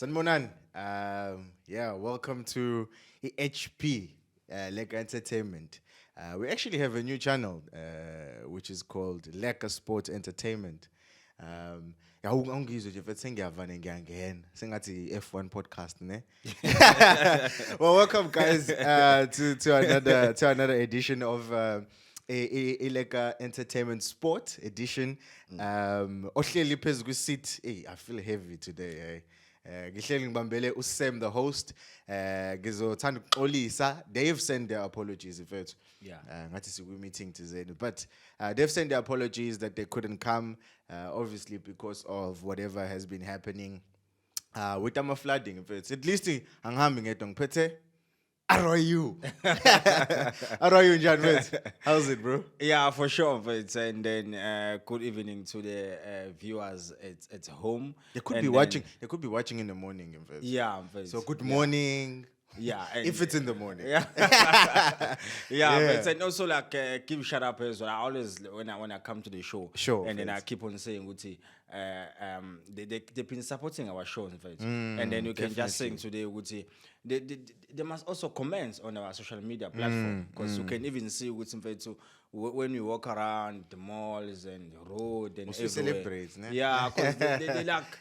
Sanmonan, welcome to HP, Lekker Entertainment. We actually have a new channel, which is called Lekker Sport Entertainment. Ungizwe nje mfethu sengiyavane ngiyangena sengathi F1 podcast ne. Well, welcome guys to another edition of a Lekker Entertainment Sport edition. Ohleli phezu kwi-seat. Hey, I feel heavy today. Ngihleli ngibambele uSam the host. Ngizothanda ukuxolisa. They've sent their apologies mfethu. Ngathi siku meeting thizeni, but they've sent their apologies that they couldn't come, obviously because of whatever has been happening with the flooding mfethu. At least angihambi ngedwa ngiphethe How are you? Njani mfethu? How's it, bro? Yeah, for sure. And then good evening to the viewers at home. They could be watching. They could be watching in the morning, in fact. Yeah, so good morning. Yeah, if it's in the morning. Yeah, But also like keep shut up as well. I always when I come to the show, sure, and then I keep on saying, Uti, they've been supporting our show, in fact. And then you can just saying today, Uti, they must also comment on our social media platform because you can even see what's in fact when we walk around the malls and the road and everywhere. Celebrate, ne? Yeah, because they like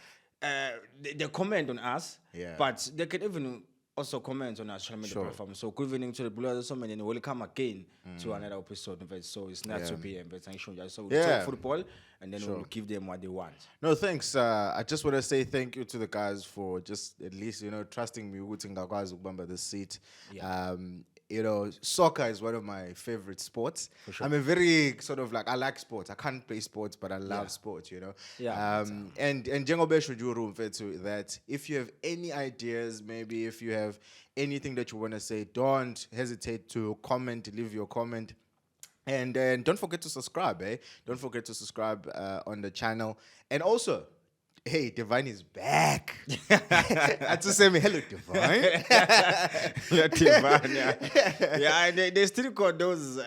they comment on us, but they can even also comment on our social media platform. So good evening to the Blue so many and welcome again to another episode. So it's not to be so we talk football and then we'll give them what they want. No, thanks. I just want to say thank you to the guys for just at least, trusting me with this seat. Soccer is one of my favorite sports. Sure. I'm a very sort of like, I like sports. I can't play sports, but I love sports, And Jengobe Shujuru that if you have any ideas, maybe if you have anything that you want to say, don't hesitate to comment, leave your comment. And don't forget to subscribe, Don't forget to subscribe on the channel. And also, hey, Divine is back. I just say me hello, Divine. Yeah, Divine. Yeah, they still got those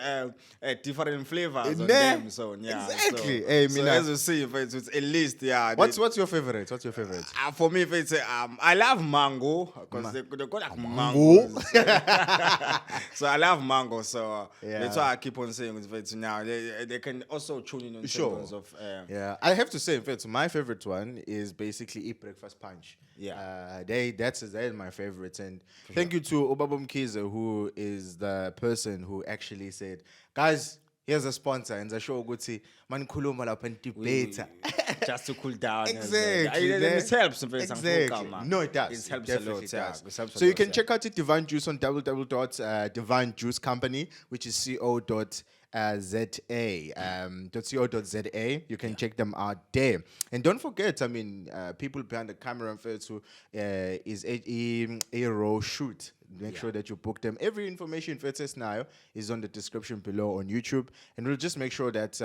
different flavors on them. So exactly. So, hey, so as you see, it's a list. Yeah. What's your favorite? What's your favorite? For me, it's I love mango because they call like mango. So I love mango. So that's why I keep on saying it's now. They can also tune in on terms of. I have to say, in fact, my favorite one is basically Eat Breakfast Punch. That is my favorite. And thank you to Obabum Kiza, who is the person who actually said, guys, here's a sponsor. And the show would say, man, kuluma la debate. Just to cool down. Exactly. It helps. Exactly. No, it does. It helps a lot. It does. So you can check out it, Divine Juice on Divine Juice Company, which is co.za. .co.za. You can check them out there. And don't forget, people behind the camera who is a raw shoot. Make sure that you book them. Every information for now is on the description below on YouTube, and we'll just make sure that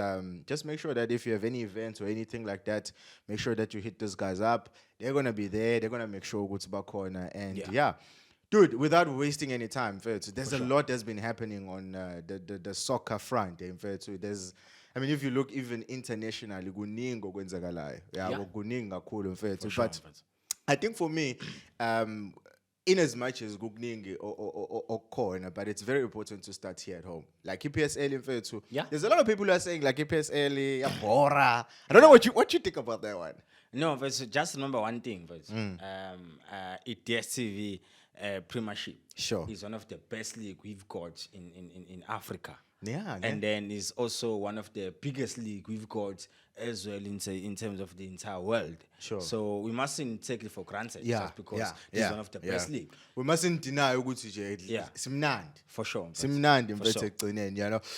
if you have any events or anything like that, make sure that you hit those guys up. They're gonna be there. They're gonna make sure what's back corner and Dude, without wasting any time, there's a lot that's been happening on the soccer front. In fact, there's, if you look even internationally, kuningi okwenzakalayo. Kuningi kakhulu in fact. But I think for me, in as much as kuningi corner, but it's very important to start here at home. Like PSL in fact, there's a lot of people who are saying like PSL, bora. I don't know what you think about that one. No, but just remember one thing, DSTV Premiership is one of the best league we've got in Africa. And then it's also one of the biggest league we've got as well in terms of the entire world. So we mustn't take it for granted just because it's one of the best league. We mustn't deny simnandi. For sure. Simnandi.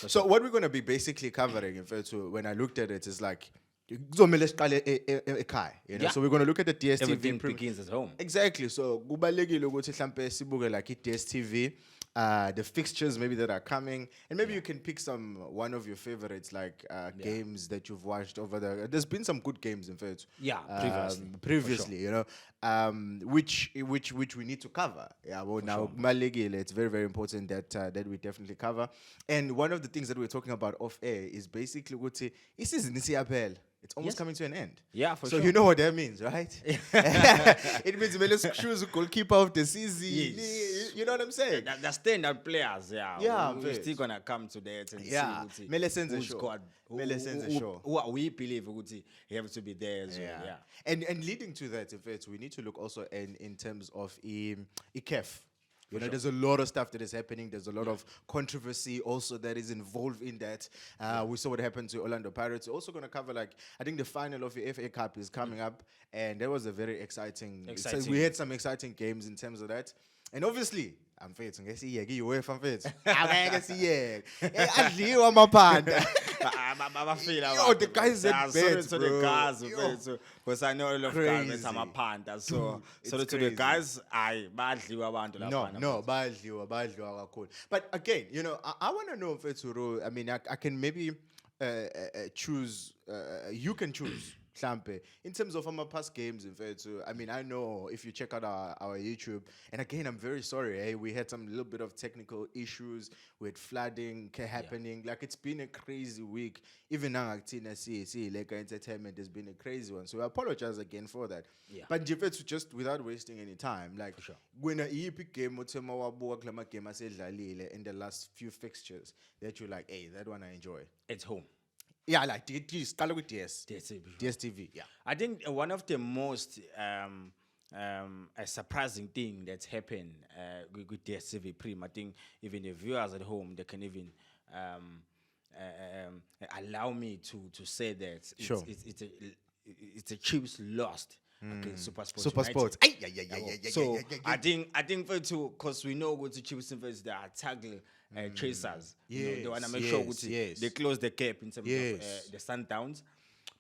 So what we're going to be basically covering, in fact, when I looked at it, is like, so we're going to look at the DSTV. Everything begins at home. Exactly. So kubalekile ukuthi mhlambe sibuke like DSTV, the fixtures maybe that are coming, and maybe you can pick one of your favorites, like games that you've watched over there. There's been some good games, in fact. Previously, which we need to cover. Now kubalekile, it's very, very important that we definitely cover. And one of the things that we're talking about off air is basically ukuthi isizini siyaphela. it's almost coming to an end. Yeah, for so sure. you know what that means, right? It means let's choose a goalkeeper of the season. Yes. You know what I'm saying? The standard players, Yeah, we're still gonna come to that and Yeah, see Mele sends a who's show. got Mele sends a show. who we believe he has to be there as well. Yeah. And leading to that, in fact, we need to look also in terms of CAF. You know, there's a lot of stuff that is happening. There's a lot of controversy also that is involved in that. We saw what happened to Orlando Pirates. We're also going to cover, like, I think the final of the FA Cup is coming up. And that was a very exciting. So we had some exciting games in terms of that. And obviously, I'm faith. I'm UEFA. I'm faith. Yo, the guys at beds, to bro. the guys, because I know a lot of guys are panda. So to the guys, badliwa kakhulu. But again, you know, I want to know, Fetsuro, I mean, I can maybe choose, you can choose. Hlampe, in terms of our past games, in fact, I mean, I know if you check out our YouTube, and again, I'm very sorry, we had some little bit of technical issues with flooding happening. Like, it's been a crazy week. Even now, Lekker Entertainment has been a crazy one. So I apologize again for that. Yeah. But just without wasting any time, like, when a epic game in the last few fixtures, that you're like, hey, that one I enjoy. It's home. Yeah, like DSTV. Yeah, I think one of the most a surprising thing that's happened with DSTV Prime. I think even the viewers at home, they can even allow me to say that it's a Chiefs lost against Super Sports. Super Sports. So I think for too, because we know what the Chiefs invest, they are tackle chasers. Yes, they want to make sure they close the gap in terms of the Sundowns.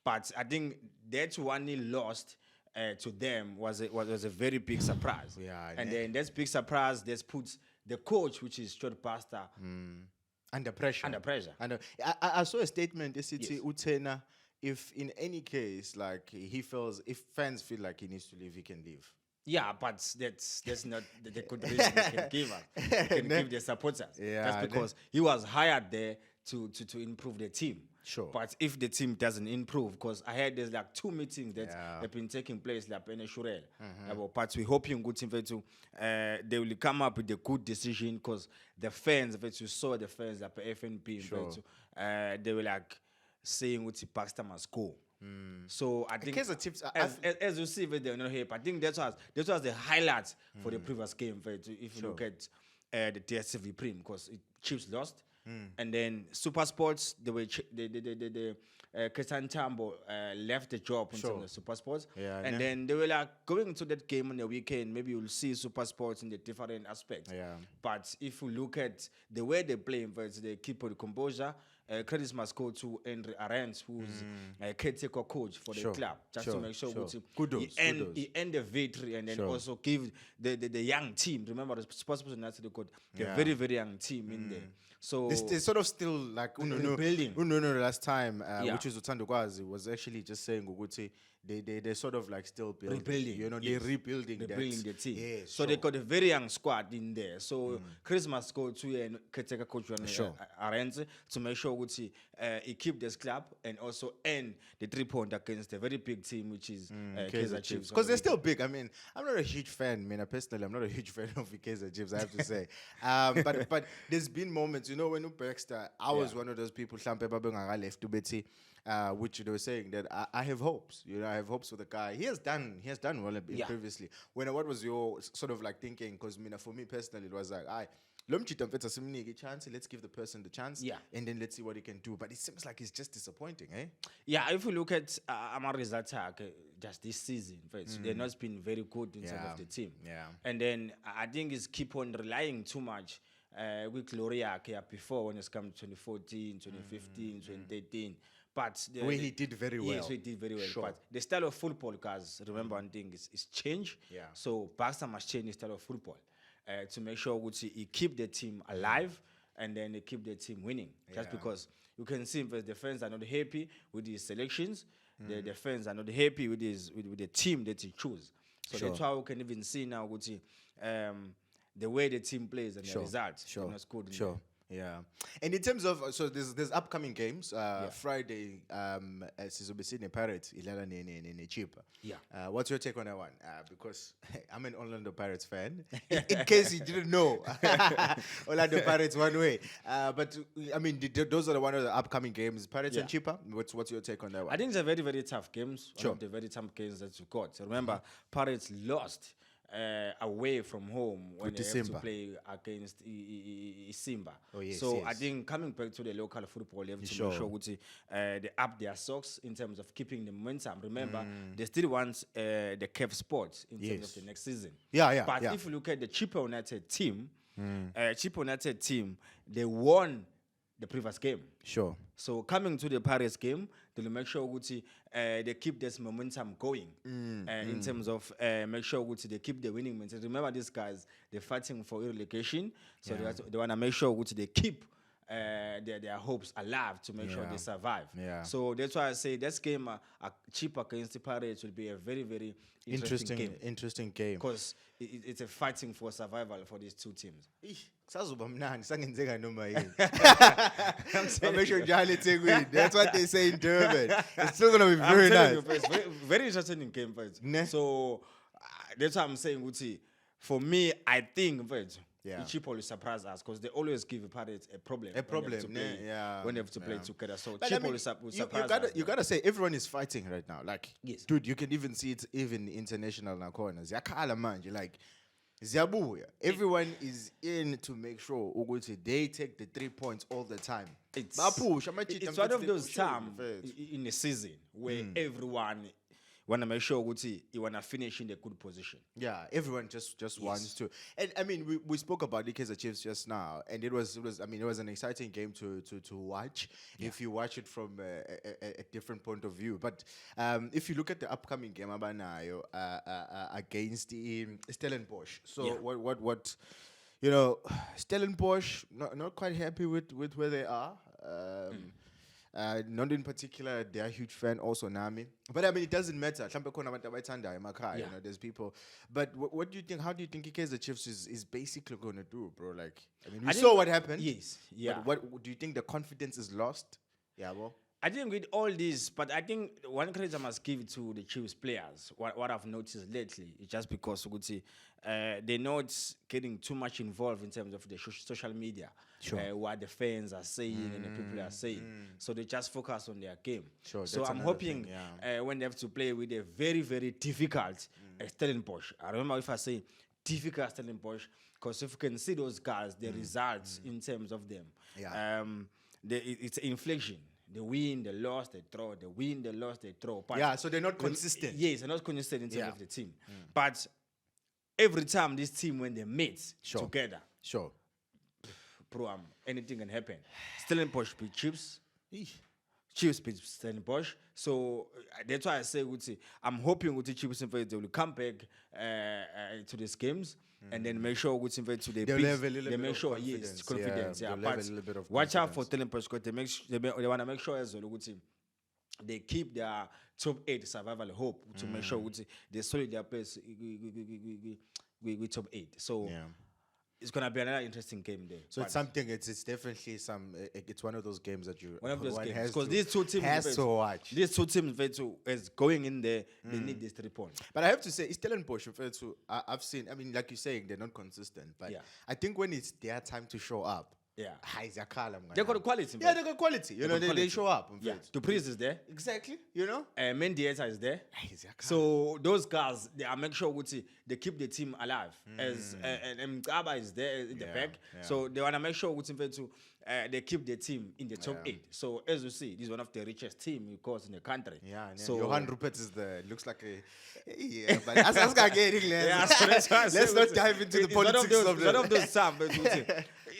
But I think that one they lost to them was a very big surprise. And then that big surprise that's put the coach, which is Stuart Pastor, under pressure. And I saw a statement. They said Utena, if in any case, like, he feels, if fans feel like he needs to leave, he can leave. Yeah, but that's not the good reason he can give us. He can give the supporters. That's because he was hired there to improve the team. Sure. But if the team doesn't improve, because I heard there's like 2 meetings that have been taking place, like in Shurel. But we hope good team they will come up with a good decision, because the fans, if you saw the fans like FNP, they were like saying what Baxter must go. So I think as you see, they're not here. But I think that was the highlight for the previous game. If you look at the DSTV Prime, because Chiefs lost, and then Super Sports, Christian Tambo left the job in terms of Super Sports, and then they were like going into that game on the weekend. Maybe you'll see Super Sports in the different aspects. But if you look at the way they play, they keep the composure. Credits must go to Andre Arends, who's a caretaker coach for the club, just to make sure he end the victory, and then also give the young team. Remember, the sports person that's the code. A very, very young team in there. So they're sort of still like rebuilding. Last time, which is Ncikazi, was actually just saying Uguti. They're sort of like still rebuilding. You know, they're rebuilding the team. So they got a very young squad in there. So Chris must go to and caretaker coach Arends to make sure he keep this club and also end the 3 point against a very big team, which is Kaizer Chiefs. Because they're still big. I mean, I'm not a huge fan. Personally, I'm not a huge fan of the Kaizer Chiefs, I have to say. But there's been moments, you know, when Baxter, I was one of those people, left to Betty. Which they were saying that I have hopes. You know, I have hopes for the guy. He has done well previously. What was your sort of like thinking? Because for me personally, it was like, chance. Let's give the person the chance. And then let's see what he can do. But it seems like it's just disappointing, eh? Yeah, if you look at Amari's attack just this season, they've not been very good inside of the team. And then I think it's keep on relying too much with Gloria before, when it's come to 2014, 2015, 2013. But he did very well. Yes, he did very well. But the style of football, guys, remember one thing is change. So Baxter must change the style of football to make sure he keep the team alive and then they keep the team winning. Just because you can see the fans are not happy with his selections. The fans are not happy with the team that he choose. So that's why we can even see now the way the team plays and the results. Not good. Yeah, and in terms of so there's upcoming games. Friday, Sizobesini Pirates, Ilala ne Chipa. Yeah. What's your take on that one? Because I'm an Orlando Pirates fan. In case you didn't know, Orlando Pirates one way. But I mean, those are one of the upcoming games. Pirates and Chipa. What's your take on that one? I think it's a very, very tough games. Sure. One of the very tough games that you got. So remember, Pirates lost away from home when With they the have to Simba. play against Simba. Oh, yes, so yes. I think coming back to the local football, you have to Sure. make sure they up their socks in terms of keeping the momentum. Remember, they still want the CAF spot in terms of the next season. Yeah, But yeah. if you look at the Chipa United team, they won the previous game. Sure. So coming to the Paris game, they'll make sure they keep this momentum going in terms of make sure they keep the winning momentum. Remember, these guys, they're fighting for relegation, so they want to make sure they keep their hopes alive to make sure they survive. Yeah. So that's why I say this game, Chipa against the Pirates, will be a very, very interesting game. Interesting game. Because it's a fighting for survival for these two teams. Sazuba mnandi sangenzeka noma yini. Make sure Jali take win. That's what they say in Durban. It's still gonna be very nice. Very, very interesting game, fight. Ne? So that's what I'm saying. Uti, for me, I think Yeah. Chipa will surprise us because they always give Pirates a problem. problem, when they have to play together. So But Chipa I mean, will surprise us. you gotta say everyone is fighting right now. Like, Yes. dude, you can even see it even international now corners. Yakala manje, like Ziabuya. Everyone is in to make sure Uguti they take the 3 points all the time. It's It's one of those times in the season where everyone want to make sure you want to finish in a good position. Yeah, everyone just wants to. And I mean, we spoke about Ncikazi Chiefs just now, and it was an exciting game to watch if you watch it from a different point of view. But if you look at the upcoming game abanayo against the Stellenbosch, so what Stellenbosch not quite happy with where they are. Not in particular, they are a huge fan also Nami. But I mean, it doesn't matter. There's people. But what do you think? How do you think Ncikazi Chiefs is basically going to do, bro? Like, I mean, we saw what happened. Yes, yeah. But what do you think the confidence is lost? Yeah, well. I think with all this, but I think one credit I must give to the Chiefs players. What I've noticed lately is just because they're not getting too much involved in terms of the social media, what the fans are saying and the people are saying. So they just focus on their game. Sure, so I'm hoping when they have to play with a very, very difficult Stellenbosch. I remember if I say difficult Stellenbosch, because if you can see those guys, the results in terms of them, it's inflation. They win, they lost, they draw. They win, they lost, they draw. But so they're not consistent. Yes, they're not consistent in terms of the team. But every time this team, when they meet together, anything can happen. Stellenbosch beat Chiefs. Chiefs beat Stellenbosch. So that's why I say, I'm hoping with the Chiefs they will come back to these games. And then make sure to the they'll have a little they bit make of sure confidence. confidence. Yeah, they'll have a little bit of watch out confidence. for Stellenbosch because they want to make sure as well they keep their top 8 survival hope to make sure they solid their place with top 8. So it's gonna be another interesting game there. So it's something. It's definitely some. It's one of those games that one of those games because these two teams has to watch. These two teams is going in there. They need these 3 points. But I have to say, Stellenbosch, I've seen. I mean, like you're saying, they're not consistent. But I think when it's their time to show up, they got quality. Yeah, they got quality. They show up. The priest is there. Exactly. Mendieta is there. So those guys, they are make sure they keep the team alive. As and Ncikazi is there in the back. So they want to make sure they keep the team in the top 8. So as you see, this is one of the richest team of course in the country. So Johan Rupert is looks like a but as let's not dive into the politics of one of those times.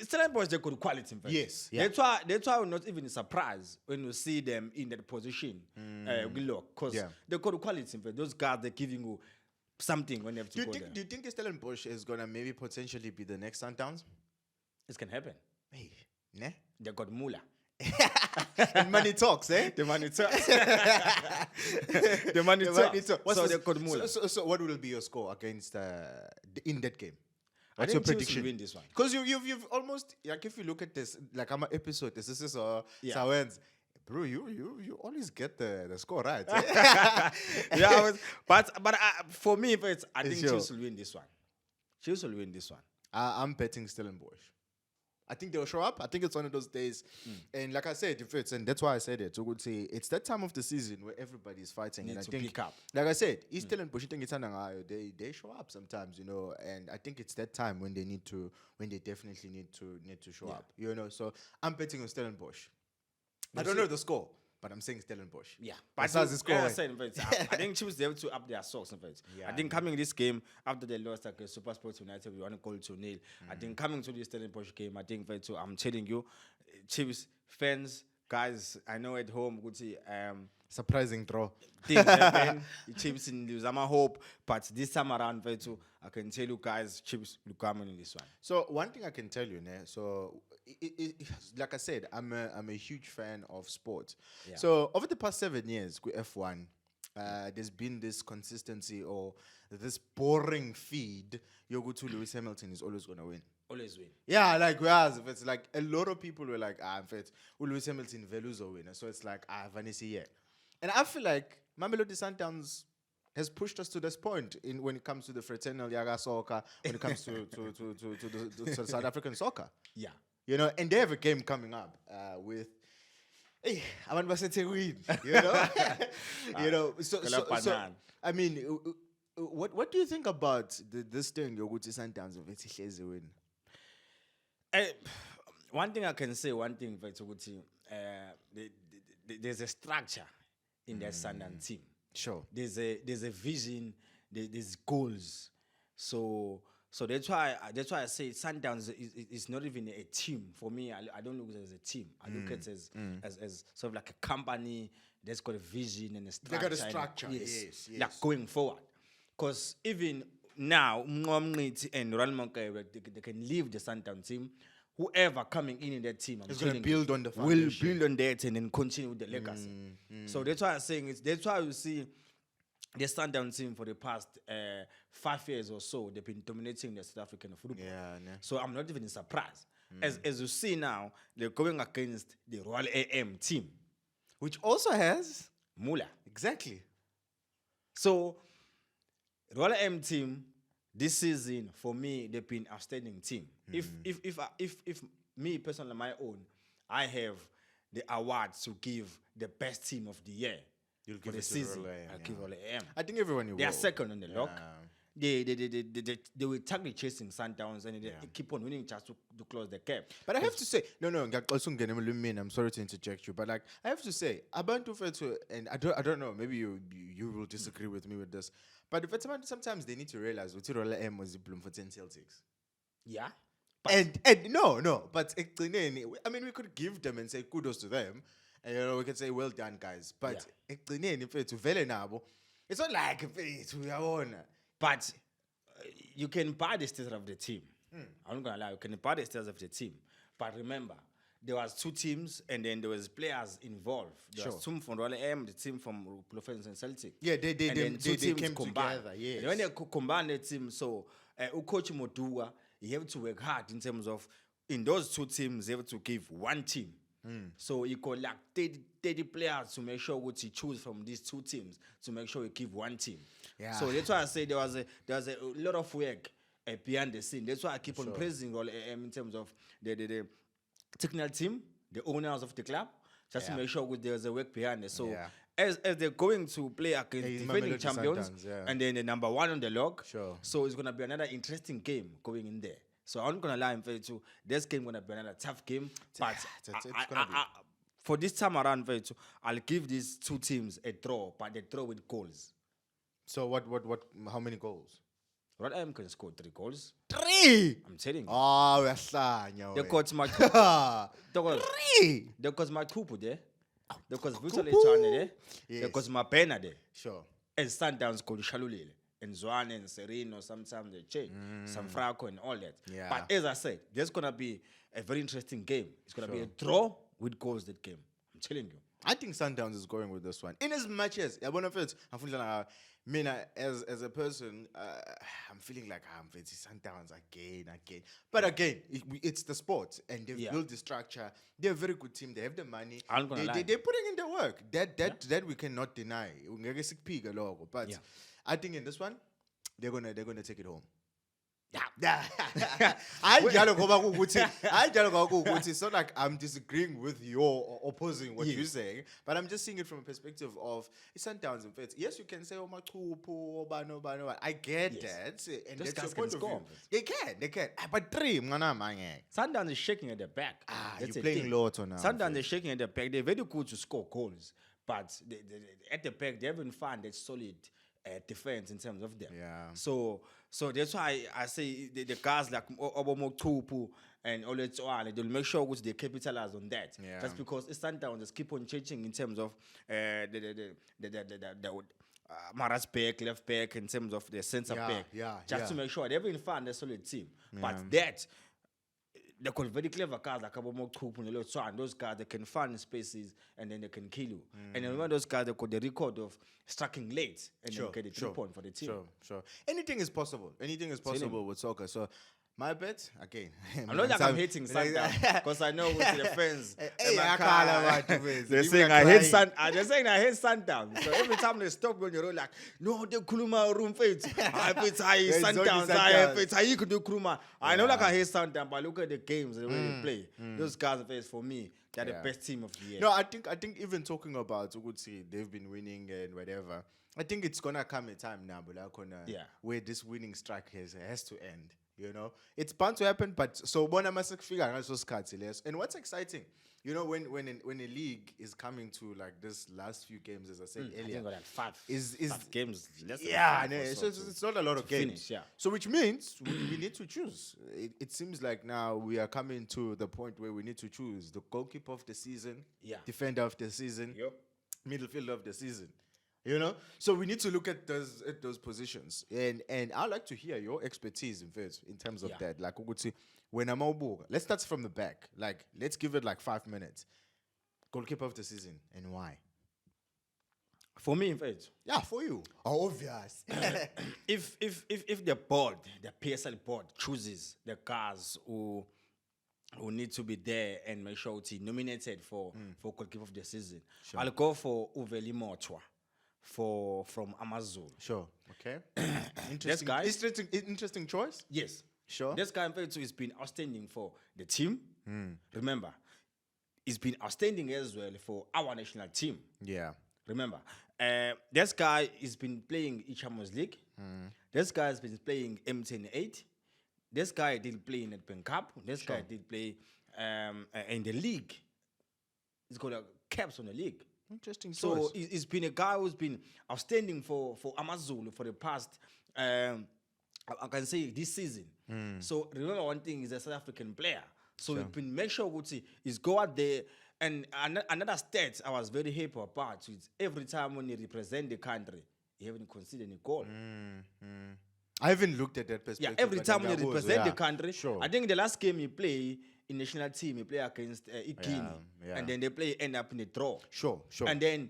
Stellenbosch they got quality. Yes. That's why we're not even surprised when you see them in that position. Because they got quality. Those guys they're giving you something when they have to go there. Do you think Stellenbosch is gonna maybe potentially be the next Sundowns? This can happen. Hey, ne? They got Mula. And money talks, eh? The money talks. The money talks. So they got Mula. So what will be your score against in that game? What's I your think Chiefs will prediction? win this one. Because you've almost, like, if you look at this, like, I'm an episode, this is Yeah. Sawens. Bro, you always get the score right. Yeah, but for me, I think Sure. Chiefs will win this one. Chiefs will win this one. I'm betting Stellenbosch. I think they'll show up. I think it's one of those days. And like I said, if it's, and that's why I said it, so would say it's that time of the season where everybody's fighting. Need And I to think, pick up. like I said, East Stellenbosch, they show up sometimes, you know, and I think it's that time when they definitely need to show up, you know. So I'm betting on Stellenbosch. I don't know the score, but I'm saying Stellenbosch. Yeah, But but the score. I think Chiefs they have to up their socks. In fact, Yeah, I think coming this game after they lost like Super Sports United, we want to call to nil. I think coming to this Stellenbosch game, I think I'm telling you, Chiefs fans, guys, I know at home, would say Surprising draw. things happen. The Chiefs in lose my hope, but this time around, I can tell you guys, Chiefs will come in this one. So one thing I can tell you, so like I said, I'm a huge fan of sports. Yeah. So over the past 7 years with F1, there's been this consistency or this boring feed. You go to Lewis Hamilton is always gonna win. Always win. Yeah, like whereas if it's like a lot of people were like, in fact, Lewis Hamilton values a winner. So it's like Vanessa, yeah. And I feel like Mamelodi Sundowns has pushed us to this point in when it comes to the fraternal Yaga soccer, when it comes to the South African soccer. Yeah. You know, and they have a game coming up with Abantu baseThekwini, you know. You know, so I mean, what do you think about this thing yokuthi Sundowns of ethi win? One thing I can say, there's a structure in that Sundowns team. Sure. There's a vision, there's goals. So that's why I say Sundowns is not even a team. For me, I don't look at it as a team. I look at it as sort of like a company that's got a vision and a structure. They got a structure, yes. yes. Like going forward. Because even now, Mngomniti and Royal Monkey, they can leave the Sundowns team. Whoever coming in that team, is going to build on the will foundation. build on that and then continue with the legacy. So that's why I'm saying that's why you see the Sundowns team for the past 5 years or so, they've been dominating the South African football. Yeah. So I'm not even surprised. As you see now, they're going against the Royal AM team, Which also has Mula. exactly. So Royal AM team this season for me they've been outstanding team. If me personally my own, I have the awards to give the best team of the year. You'll for give the it to season. Royal AM, I'll give Royal AM. I think everyone will. They are second on the log. Yeah. They were totally chasing Sundowns and they keep on winning just to close the gap. But I have to say, I'm sorry to interject you, but like I have to say, Abantu Fetu, and I don't know, maybe you will disagree with me with this, but sometimes they need to realize what Royal M was Bloom for 10 Celtics. Yeah. And no, but I mean we could give them and say kudos to them, and you know we can say well done guys, but it's not like we are on. But you can buy the status of the team. I'm not gonna lie, you can buy the status of the team. But remember, there was 2 teams and then there was players involved. There was team from Royal M, the team from Bluffens and Celtic. Yeah, they came combined. together. Yes. And when they combine the team, so Coach Moduwa, you have to work hard in terms of in those 2 teams, you have to give 1 team. So you got like 30 players to make sure what you choose from these 2 teams to make sure you give 1 team. Yeah. So that's why I say there was a lot of work behind the scene. That's why I keep on praising Royal AM in terms of the technical team, the owners of the club, just to make sure there's a work behind it. So as they're going to play against defending champions and then the number 1 on the log, so it's gonna be another interesting game going in there. So I'm not gonna lie and too. This game gonna be another tough game, but for this time around, I'll give these 2 teams a draw, but they draw with goals. So what? How many goals? Royal M can score 3 goals. 3. I'm telling you. Oh, we are slanya. They got my 3. They got my Kupu there. They got Vutale Chane there. They got my Pena there. Sure. And Sundowns called Shalulile. And Zwane and Sereno, sometimes they change. Some Franco and all that. Yeah. But as I said, there's going to be a very interesting game. It's going to be a draw with goals that game. I'm telling you. I think Sundowns is going with this one. In as much as I'm feeling like as a person, I'm feeling like I'm Sundowns again. But again, it's the sport, and they've built the structure. They're a very good team. They have the money. I'm gonna lie. They're putting in the work. That we cannot deny. But I think in this one, they're gonna take it home. Yeah. It's not like I'm disagreeing with you or opposing what you're saying, but I'm just seeing it from a perspective of Sundowns. In fact, yes, you can say, "Oh my bano." I get that, and Those that's guys your can point of score. view. They can. But three, Sundowns is shaking at the back. That's you're the playing thing. Lotto now. Sundowns is shaking at the back. They're very good to score goals, but at the back they haven't found that solid defense in terms of them. Yeah. So that's why I say the guys like Obomo Tupu and Oletuale, they'll make sure they capitalize on that. Yeah. That's because the Sundowns just keep on changing in terms of the Maras back, left back, in terms of the centre back. Just to make sure they haven't found a solid team. But that they got very clever guys like Abomo Tupu and Oletuale, those guys that can find spaces and then they can kill you. And remember those guys that got the record of striking late and then get the 3 point for the team. Sure. Anything is possible. With soccer. So my bet again. I'm not like I'm hating Sundowns because I know with the fans. They're saying I hate Sundowns. They're saying I hate Sundowns. So every time they stop when you're like, no, the Kuluma room fates. I bet I Sundowns. I bet I could do Kuluma. I know like I hate Sundowns, but look at the games the way they play. Those guys are for me. They're the best team of the year. No, I think even talking about Ugutsi, they've been winning and whatever. I think it's gonna come a time now, but where this winning streak has to end. You know, it's bound to happen, but so one must figure out those cards less. And what's exciting, you know, when a league is coming to like this last few games, as I said earlier, like five games. It's not a lot of games. Finish, So which means we need to choose. It seems like now we are coming to the point where we need to choose the goalkeeper of the season, defender of the season, midfielder of the season. You know, so we need to look at those positions, and I'd like to hear your expertise in terms of that. Like, when I'm let's start from the back. Like, let's give it like 5 minutes. Goalkeeper of the season and why? For me, in fact, for you. Obvious. if the board, the PSL board, chooses the guys who need to be there and make sure to nominated for goalkeeper of the season, I'll go for Uveli Motwa. From Amazon. Sure. Okay. Interesting choice. Yes. Sure. This guy in fact has been outstanding for the team. Remember, he's been outstanding as well for our national team. Yeah. Remember, this guy has been playing Champions League. This guy has been playing M10-8. This guy did play in the Pen Cup. This guy did play in the league. He's got caps on the league. Interesting. So he's been a guy who's been outstanding for Amazulu for the past, I can say this season. So remember one thing, he's a South African player. So he's been make sure he's go out there. And another stat I was very happy about is every time when he represent the country, he haven't conceded any goal. I haven't looked at that perspective. Yeah, every time when he represent the country, I think the last game he played in national team, he played against Guinea, and then they end up in a draw. Sure. And then,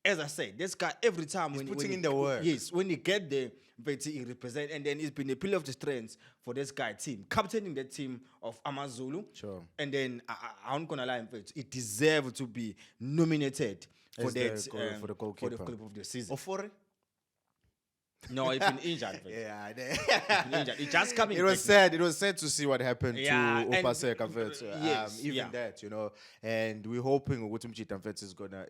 as I said, this guy every time he's putting in the work. Yes, when he get there, but he represent, and then he's been a pillar of the strength for this guy team, captaining the team of Amazulu. Sure. And then I'm gonna lie, it deserves to be nominated for that for the goalkeeper of the season. Or for it? No, he's been injured. Yeah, It's just coming. It was sad. It was sad to see what happened to Upaseka. Yes, that, you know, and we're hoping Ugutumchita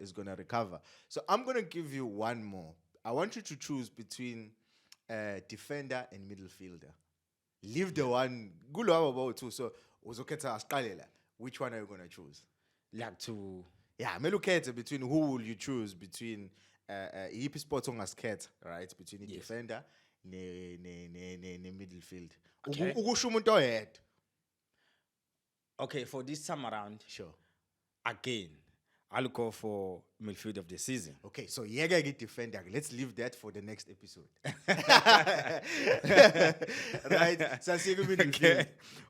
is gonna recover. So I'm gonna give you one more. I want you to choose between defender and midfielder. Leave the one. Too. So which one are you gonna choose? Between who will you choose between Yipi sports on cat, right? Between the defender and midfield. Okay, for this time around, sure. Again, I'll go for midfield of the season. Okay, so Yega get defender. Let's leave that for the next episode. Right? So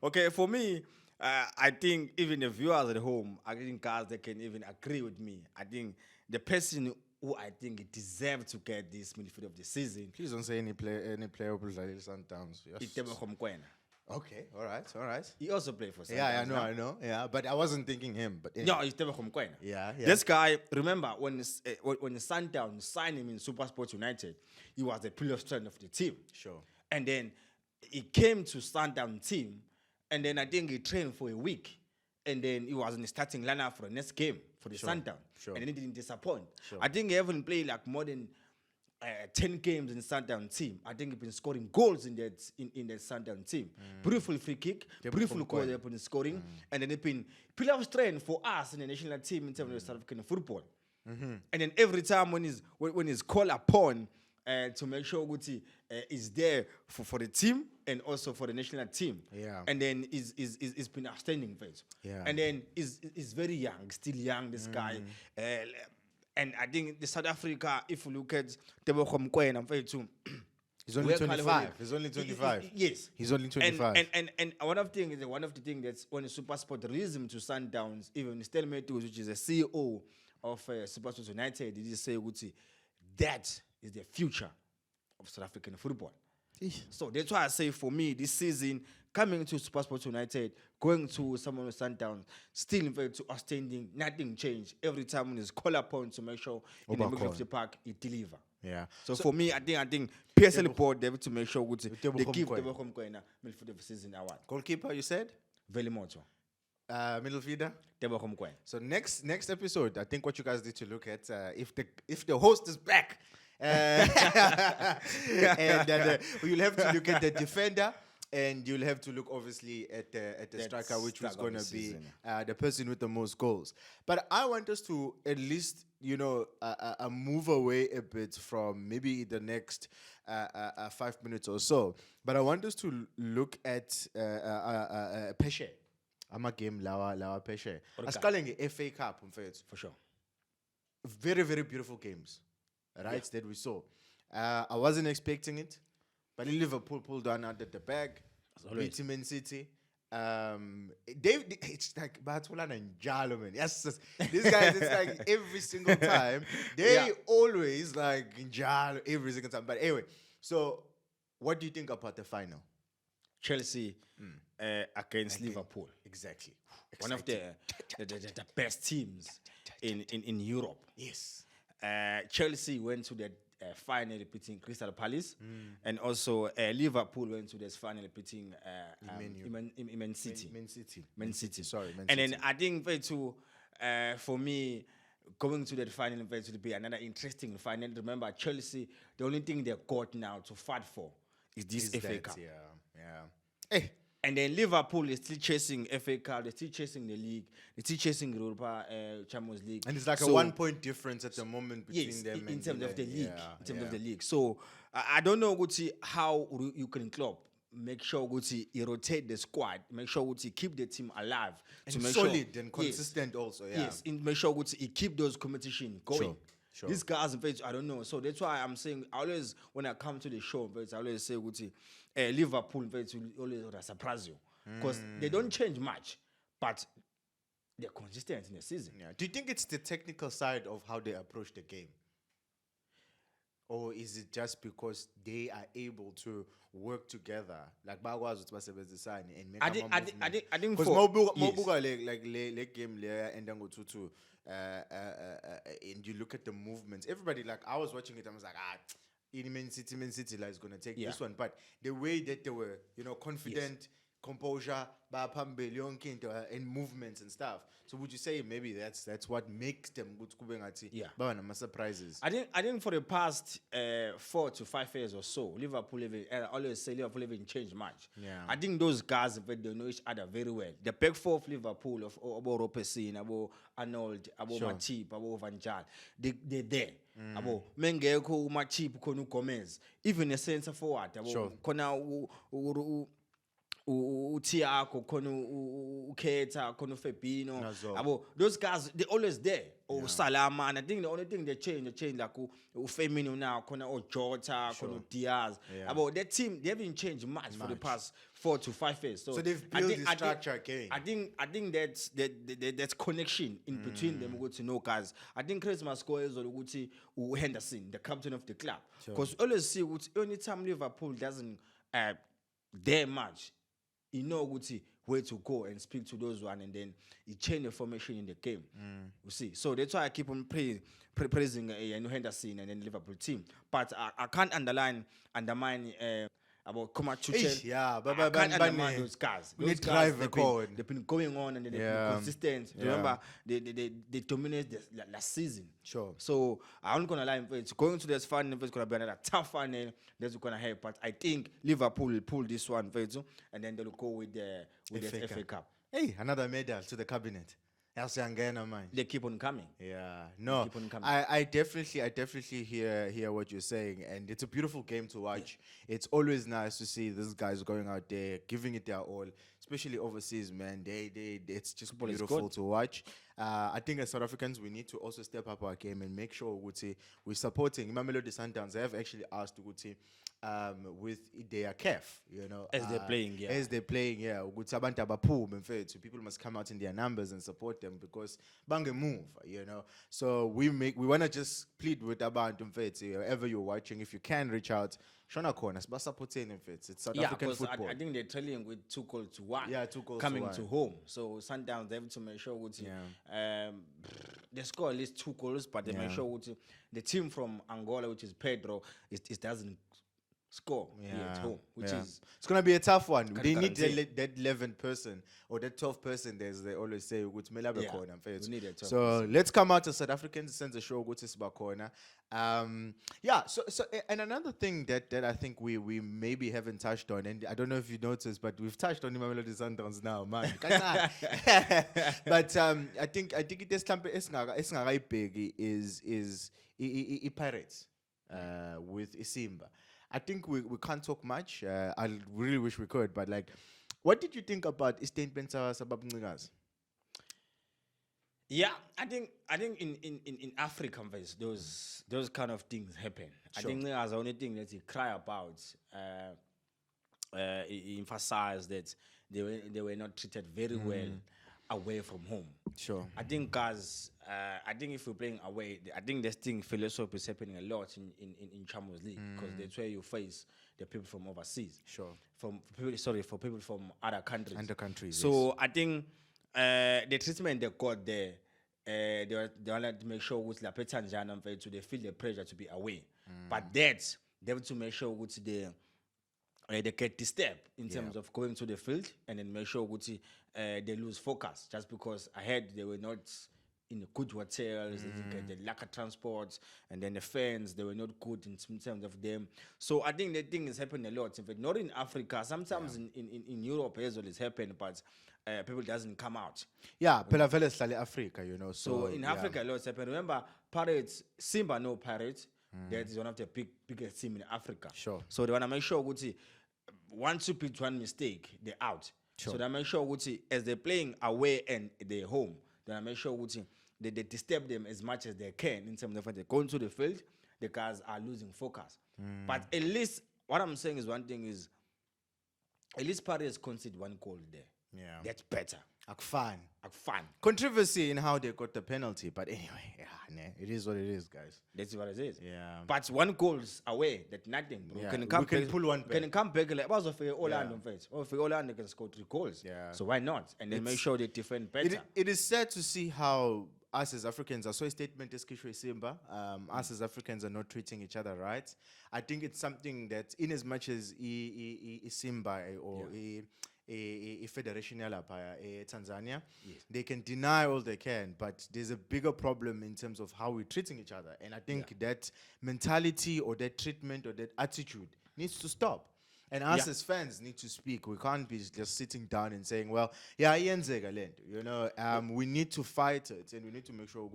okay, for me, I think even the viewers at home, I think guys they can even agree with me. I think the person who I think deserves to get this midfield of the season Please don't say any player who plays like Sundowns. is Yes. Tebogo Mokoena. Okay, all right. He also played for Sundowns. Yeah, now. I know. Yeah, but I wasn't thinking him. But anyway. No, it's Tebogo Mokoena. Yeah. This guy, remember when Sundowns signed him in SuperSport United, he was the pillar of strength of the team. Sure. And then he came to Sundown team, and then I think he trained for a week, and then he was in the starting lineup for the next game for the Sundown, Sure. and then he didn't disappoint. Sure. I think he haven't played like more than 10 games in Sundown team. I think he's been scoring goals in that Sundown team. Beautiful free kick, beautiful goal they've been scoring, and then he's been pillar of strength for us in the national team in terms of South African football. And then every time when he's called upon to make sure Guti is there for the team and also for the national team. Yeah. And then he's been outstanding for it. Yeah. And then he's very young, still young, this guy. And I think the South Africa, if you look at Tebogo Mokoena, too. He's only 25. He's only 25. Yes. He's only 25. And one of the things that's when SuperSport released him to Sundowns, even Stel Matthews, which is a CEO of SuperSport United, he just say, Guti, that is the future of South African football. So that's why I say for me, this season, coming to SuperSport United, going to someone with Sundowns, still very outstanding, nothing changed. Every time when he's called upon to make sure in the middle of the park, he deliver. Yeah. So for me, I think PSL board, they have to make sure they give Tebogo Mokoena midfield of the season award. Goalkeeper, you said? Velimoto. Middle feeder? Tebogo Mokoena. So next episode, I think what you guys need to look at, if the host is back, and you'll have to look at the defender, and you'll have to look obviously at the striker, which was going to be the person with the most goals. But I want us to at least move away a bit from maybe the next 5 minutes or so. But I want us to look at Peshe. Ama game lawa Peshe. Asikalengi FA Cup mfethu. For sure. Very, very beautiful games, right? That we saw. I wasn't expecting it, but Liverpool pulled one out at the bag. Beat Man City. It's like Batulana and Jalo, man. Yes, these guys, it's like every single time they always like Jalo every single time. But anyway, so what do you think about the final? Chelsea against Liverpool. Exactly. One of the best teams in Europe. Yes. Chelsea went to the final beating Crystal Palace, and also Liverpool went to this final beating Man City. Man City. And then I think for me, going to that final will be another interesting final. Remember, Chelsea, the only thing they got now to fight for is this FA Cup. Yeah. And then Liverpool is still chasing FA Cup, they're still chasing the league, they're still chasing Europa Champions League. And it's like a 1 point difference at the moment between them in terms of the league. Yeah, in terms of the league. So I don't know Guti, how you can club. Make sure Guti you rotate the squad. Make sure Guti keep the team alive. And to make solid and consistent also. Yeah. Yes, and make sure Guti you keep those competition going. Sure. These guys, I don't know. So that's why I'm saying, I always, when I come to the show, I always say, Guti, Liverpool will always surprise you. Because they don't change much, but they're consistent in the season. Yeah. Do you think it's the technical side of how they approach the game? Or is it just because they are able to work together? Like Bagwa's and make I think because for like game and then go to and you look at the movements. Everybody, like, I was watching it, I was like, Man City like, is gonna take this one. But the way that they were, confident, composure, and movements and stuff. So would you say maybe that's what makes them good? Yeah. Surprises. I think for the past 4 to 5 years or so, Liverpool always say Liverpool even changed much. Yeah. I think those guys, they know each other very well. The back four of Liverpool, of about Ropesin, about Arnold, about Matip, about Van Gaal, they're there. About Mengeko, Matip, Konu Gomez, even the centre forward, about Kona Tiago, Uketa, Febino, Nazo. those guys, they're always there. Or Salama, and I think the only thing they change like Femino now, or Jota, Diaz. Yeah. About that team, they haven't changed much for the past 4 to 5 years. So they've built the structure again. I think that's connection in between them. Go to know guys. I think Christmas scores or Henderson, the captain of the club, because always see any time Liverpool doesn't dare much, you know where to go and speak to those one, and then he change the formation in the game. You see, so that's why I keep on praising Henderson and then Liverpool team. But I can't undermine about Tuchel. Yeah, but I can't undermine those guys. Those guys, they've been going on and they've been consistent. Remember, they dominated last season. Sure. So I'm not gonna lie, it's going to this final. It's gonna be another tough final. That's gonna help. But I think Liverpool will pull this one, and then they'll go with the FA Cup. Hey, another medal to the cabinet. They keep on coming. Yeah, no, keep on coming. I definitely hear what you're saying, and it's a beautiful game to watch. It's always nice to see these guys going out there, giving it their all, especially overseas, man. It's just beautiful to watch. I think as South Africans, we need to also step up our game and make sure we're supporting Mamelodi Sundowns. They have actually asked Uguti with their CAF, as they're playing, so people must come out in their numbers and support them because bange move, So we want to just plead with abantu wherever you're watching, if you can reach out. Shona corners, but supporting it's South African football. I think they're trailing with 2-1. Yeah, 2-1 coming to home. So Sundowns, they have to make sure they score at least 2 goals, but they make sure the team from Angola, which is Pedro, it doesn't score here at home, which is it's gonna be a tough one. They need that 11th person or that 12th person. They always say so let's come out as South Africans, send a show corner. So and another thing that I think we maybe haven't touched on, and I don't know if you noticed, but we've touched on the Mamelodi Sundowns now, man. But I think it is big is Pirates with Isimba. I think we can't talk much. I really wish we could, but what did you think about statements about Ncikazi? Yeah, I think in African ways those kind of things happen. Sure. I think that's the only thing that he cry about. He emphasized that they were not treated very well away from home. Sure. I think if we're playing away, I think this thing philosophy is happening a lot in Champions League because that's where you face the people from overseas. Sure. For people from other countries. Other countries. So yes. I think the treatment they got there, they wanted to make sure with La Petanjana they feel the pressure to be away. But they have to make sure with they get the step in terms of going to the field and then make sure they lose focus just because ahead they were not in the good hotels, they get the Lekker transports, and then the fans, they were not good in terms of them. So I think that thing is happening a lot. In fact, not in Africa, sometimes in Europe as well it's happened, but people doesn't come out. Yeah, Pelaveles Africa, So in Africa, a lot happened. Remember, Pirates, Simba no Pirates. That is one of the biggest team in Africa. Sure. So they want to make sure once you pick one mistake, they're out. Sure. So they make sure as they're playing away and they're home, they make sure they disturb them as much as they can in terms of when they go into the field, the guys are losing focus. But at least what I'm saying is one thing is at least Paris conceded 1 goal there. Yeah. That's better. Fun. Controversy in how they got the penalty, but anyway, it is what it is, guys. That's what it is. Yeah. But 1 goal's away, that's nothing, bro. Yeah. We can pull one back. Can come back like Orlando can score 3 goals. Yeah. So why not? And then make sure they defend better. It is sad to see how us as Africans, I saw a statement this Kishwe Simba, us as Africans are not treating each other right. I think it's something that in as much as Simba or a federation Tanzania, they can deny all they can, but there's a bigger problem in terms of how we're treating each other. And I think that mentality or that treatment or that attitude needs to stop. And us as fans need to speak. We can't be just sitting down and saying, well, we need to fight it and we need to make sure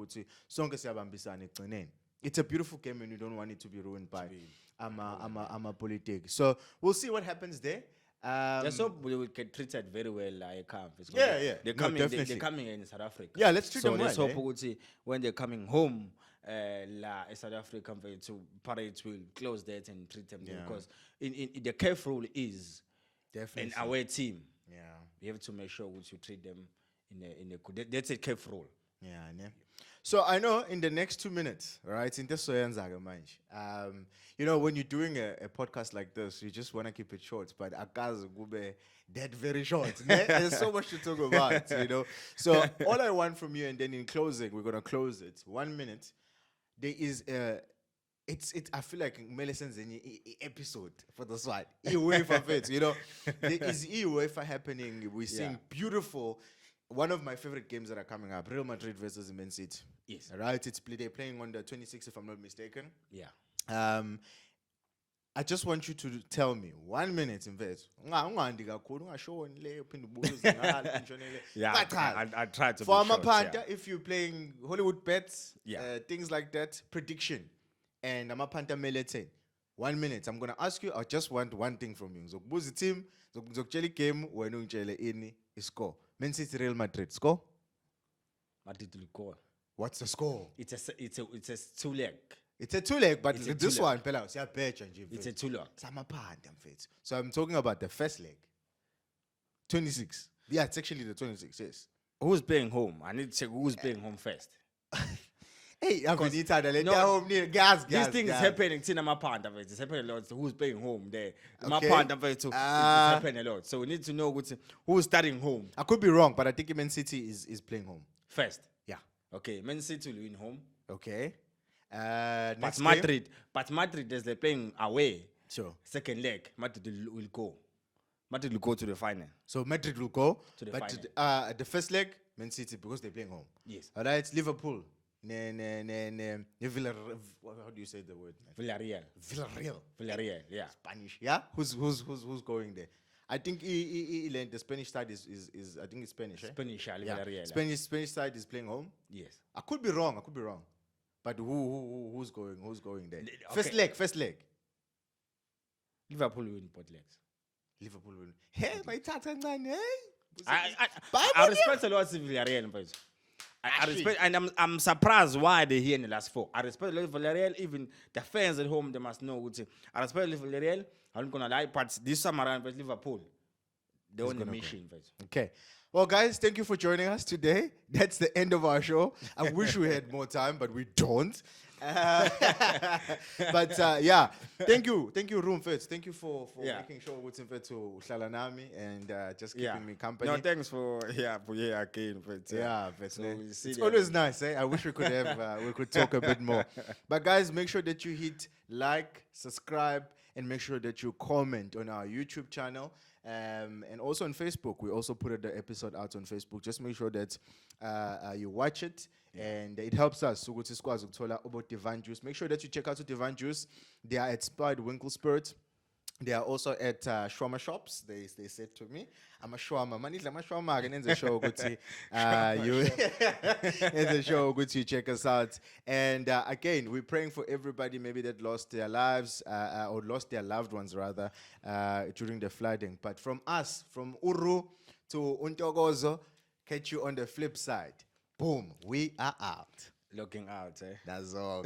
it's a beautiful game and we don't want it to be ruined by politics. So we'll see what happens there. Just hope we will get treated very well like CAF. Yeah, yeah. They're No, coming. definitely. They're coming in South Africa. Yeah, let's treat so them let's well, hope ukuthi when they're coming home, la South Africa to parades will close that and treat them Yeah. because in the CAF rule is Definitely. an away team. Yeah. You have to make sure that you treat them in a good. That's a CAF rule. Yeah, ne? So I know in the next 2 minutes, right? In this you know, when you're doing a podcast like this, you just want to keep it short, but akazi kube that very short. Ne? There's so much to talk about, you know. So all I want from you, and then in closing, we're gonna close it. 1 minute. There is it's I feel like Melison's in episode for this one. UEFA fit, you know. There is UEFA happening. We're seeing beautiful. One of my favorite games that are coming up, Real Madrid versus Man City. Yes. Right? They're playing on the 26th, if I'm not mistaken. Yeah. I just want you to tell me 1 minute in fact. Yeah, I tried to. For be my short, Panther, if you're playing Hollywood bets, Yeah. Things like that, prediction, and I'm a Panther Melete. 1 minute. I'm gonna ask you. I just want one thing from you. So, who's the team? So, game when you any score. Man City, Real Madrid. Score. Madrid will go. What's the score? It's a 2-leg. It's a 2-leg, but It's a this 2-leg. one, Pela, see a betcha, It's a 2-leg. So I'm talking about the first leg. 26. Yeah, it's actually the 26, yes. Who's playing home? I need to check who's playing home first. Hey, I'm going to No, gas. This thing is happening. It's happening a lot. So who's playing home there? My Okay. partner too. It's happening a lot. So we need to know who's starting home I could be wrong, but I think Man City is playing home. first. Yeah. Okay, Man City will win home. Okay. But Next Madrid, as they're playing away, game? Sure. second leg, Madrid will go. Madrid will go to the final. So Madrid will go. To the but final. the first leg, Man City, because they're playing home. Yes. All right, Liverpool. How do you say the word? Villarreal. Villarreal. Yeah. Spanish. Yeah? Who's going there? I think the Spanish side is I think it's Spanish. Spanish, Yeah. Villarreal. Spanish side is playing home. Yes. I could be wrong. But who's going there? Okay. First leg. Liverpool win both legs. Liverpool win. Hey, my tata hey. I respect a lot of Villarreal, but I respect, and I'm surprised why they're here in the last four. I respect a lot of Villarreal, even the fans at home, they must know what I respect Villarreal. I'm not gonna lie, but this summer around with Liverpool, they're on the mission. Okay. Well, guys, thank you for joining us today. That's the end of our show. I wish we had more time, but we don't. Yeah, thank you, Room Fits. Thank you for making sure what's in to Shalanami and just keeping me company. No, thanks for again. But Vets, so ne? we'll see It's that. always nice. I wish we could have we could talk a bit more. But guys, make sure that you hit like, subscribe, and make sure that you comment on our YouTube channel. And also on Facebook. We also put the episode out on Facebook. Just make sure that you watch it. And it helps us. So go to Squads about Divine Juice. Make sure that you check out Divine Juice. They are at Spied Winkle Spirit. They are also at shawarma shops. They said to me, I'm a shawarma. Man, I'm a shawarma. And in the show, you check us out. And again, we're praying for everybody maybe that lost their lives or lost their loved ones rather during the flooding. But from us, from Uru to Untogozo, catch you on the flip side. Boom, we are out. Looking out, That's all.